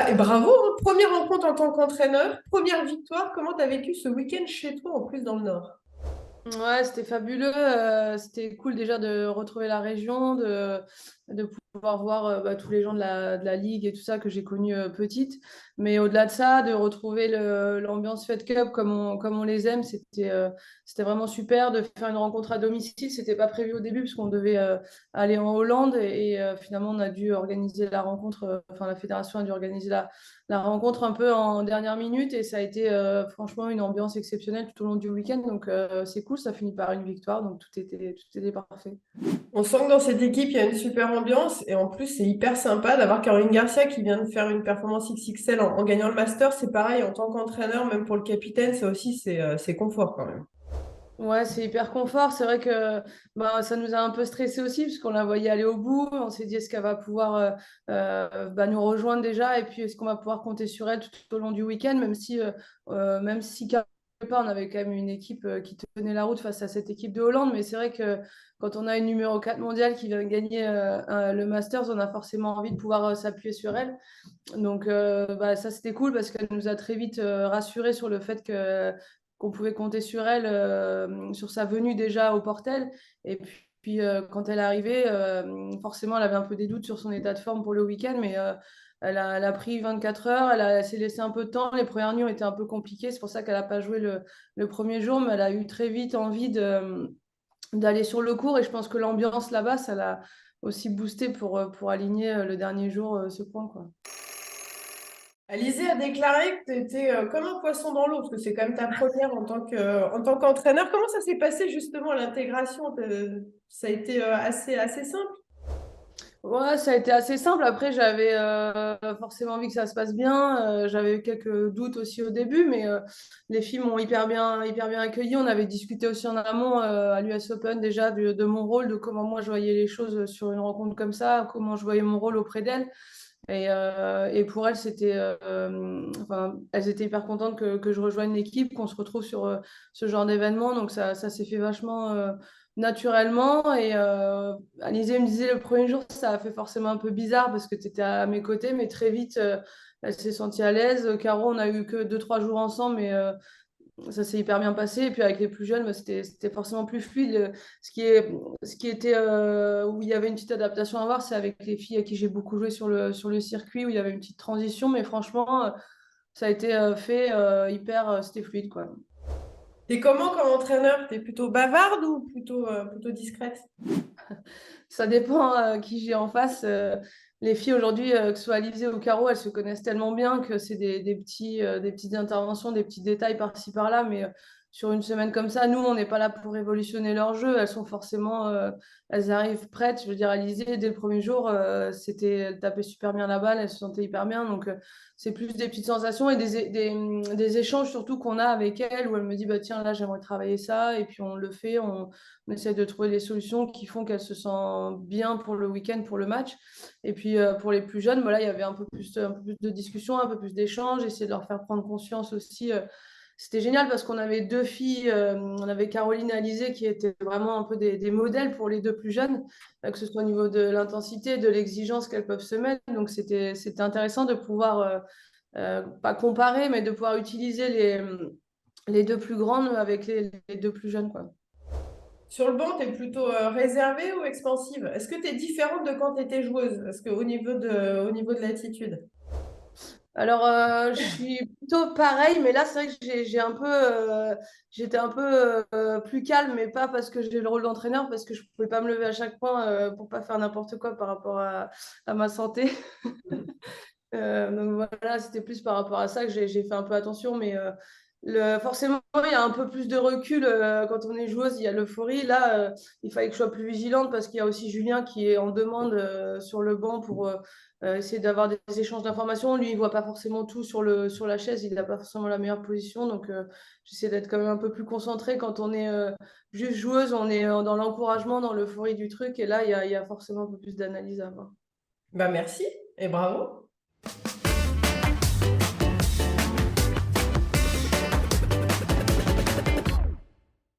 Et bravo, hein. Première rencontre en tant qu'entraîneur, première victoire. Comment tu as vécu ce week-end chez toi, en plus dans le Nord? Ouais, c'était fabuleux. C'était cool déjà de retrouver la région, de pouvoir voir tous les gens de la ligue et tout ça que j'ai connu petite. Mais au-delà de ça, de retrouver l'ambiance Fed Cup comme on les aime, c'était vraiment super de faire une rencontre à domicile. C'était pas prévu au début parce qu'on devait aller en Hollande et finalement on a dû organiser la rencontre. Enfin, la fédération a dû organiser la rencontre un peu en dernière minute et ça a été franchement une ambiance exceptionnelle tout au long du week-end. Donc c'est cool, ça finit par une victoire, donc tout était parfait. On sent que dans cette équipe, il y a une super ambiance. Et en plus, c'est hyper sympa d'avoir Caroline Garcia qui vient de faire une performance XXL en gagnant le Master. C'est pareil, en tant qu'entraîneur, même pour le capitaine, ça aussi, c'est confort quand même. Ouais, c'est hyper confort. C'est vrai que ça nous a un peu stressé aussi, parce qu'on la voyait aller au bout. On s'est dit, est-ce qu'elle va pouvoir nous rejoindre déjà? Et puis, est-ce qu'on va pouvoir compter sur elle tout au long du week-end, même si quelque part, on avait quand même une équipe qui tenait la route face à cette équipe de Hollande. Mais c'est vrai que quand on a une numéro 4 mondiale qui vient de gagner le Masters, on a forcément envie de pouvoir s'appuyer sur elle. Donc ça c'était cool parce qu'elle nous a très vite rassurés sur le fait qu'on pouvait compter sur elle, sur sa venue déjà au Portel. Et puis, quand elle est arrivée, forcément elle avait un peu des doutes sur son état de forme pour le week-end, mais elle a pris 24 heures, elle s'est laissé un peu de temps. Les premières nuits ont été un peu compliquées, c'est pour ça qu'elle n'a pas joué le premier jour, mais elle a eu très vite envie d'aller sur le court et je pense que l'ambiance là-bas, ça l'a aussi boosté pour aligner le dernier jour ce point, quoi. Alizé a déclaré que tu étais comme un poisson dans l'eau, parce que c'est quand même ta première en tant qu'entraîneur. Comment ça s'est passé justement l'intégration? Ça a été assez simple. Ouais, ça a été assez simple. Après, j'avais forcément envie que ça se passe bien. J'avais eu quelques doutes aussi au début, mais les filles m'ont hyper bien accueilli. On avait discuté aussi en amont à l'US Open déjà de mon rôle, de comment moi je voyais les choses sur une rencontre comme ça, comment je voyais mon rôle auprès d'elles. Et pour elles, enfin, elles étaient hyper contentes que je rejoigne l'équipe, qu'on se retrouve sur ce genre d'événement. Donc ça s'est fait vachement naturellement. Et Alizé me disait le premier jour, ça a fait forcément un peu bizarre parce que tu étais à mes côtés, mais très vite, elle s'est sentie à l'aise. Caro, on a eu que 2, 3 jours ensemble, mais ça s'est hyper bien passé. Et puis avec les plus jeunes, c'était forcément plus fluide. Où il y avait une petite adaptation à voir, c'est avec les filles à qui j'ai beaucoup joué sur le circuit, où il y avait une petite transition. Mais franchement, ça a été fait hyper, c'était fluide, quoi. T'es comment comme entraîneur? T'es plutôt bavarde ou plutôt discrète? Ça dépend qui j'ai en face. Les filles aujourd'hui, que ce soit Alizé ou Caro, elles se connaissent tellement bien que c'est des petites interventions, des petits détails par-ci par-là. Mais sur une semaine comme ça, nous, on n'est pas là pour révolutionner leur jeu. Elles arrivent prêtes. Je veux dire, Alizé, dès le premier jour, elle tapait super bien la balle, elle se sentait hyper bien. Donc, c'est plus des petites sensations et des échanges surtout qu'on a avec elle où elle me dit, bah, tiens, là, j'aimerais travailler ça. Et puis, on le fait. On essaie de trouver des solutions qui font qu'elle se sent bien pour le week-end, pour le match. Et puis pour les plus jeunes, voilà, il y avait un peu plus de discussion, un peu plus d'échanges, essayer de leur faire prendre conscience aussi. C'était génial parce qu'on avait deux filles, on avait Caroline et Alizé qui étaient vraiment un peu des modèles pour les deux plus jeunes, que ce soit au niveau de l'intensité, de l'exigence qu'elles peuvent se mettre. Donc c'était intéressant de pouvoir, pas comparer, mais de pouvoir utiliser les deux plus grandes avec les deux plus jeunes, quoi. Sur le banc, tu es plutôt réservée ou expansive? Est-ce que tu es différente de quand tu étais joueuse? Parce qu'auau niveau de l'attitude. Alors, je suis plutôt pareil, mais là, c'est vrai que j'étais un peu plus calme, mais pas parce que j'ai le rôle d'entraîneur, parce que je ne pouvais pas me lever à chaque point pour pas faire n'importe quoi par rapport à ma santé. Donc voilà, c'était plus par rapport à ça que j'ai fait un peu attention, mais forcément, il y a un peu plus de recul quand on est joueuse, il y a l'euphorie. Là, il fallait que je sois plus vigilante parce qu'il y a aussi Julien qui est en demande sur le banc pour essayer d'avoir des échanges d'informations. Lui, il voit pas forcément tout sur la chaise, il n'a pas forcément la meilleure position, donc j'essaie d'être quand même un peu plus concentrée quand on est juste joueuse, on est dans l'encouragement, dans l'euphorie du truc, et là, il y a forcément un peu plus d'analyse à avoir. Bah merci et bravo.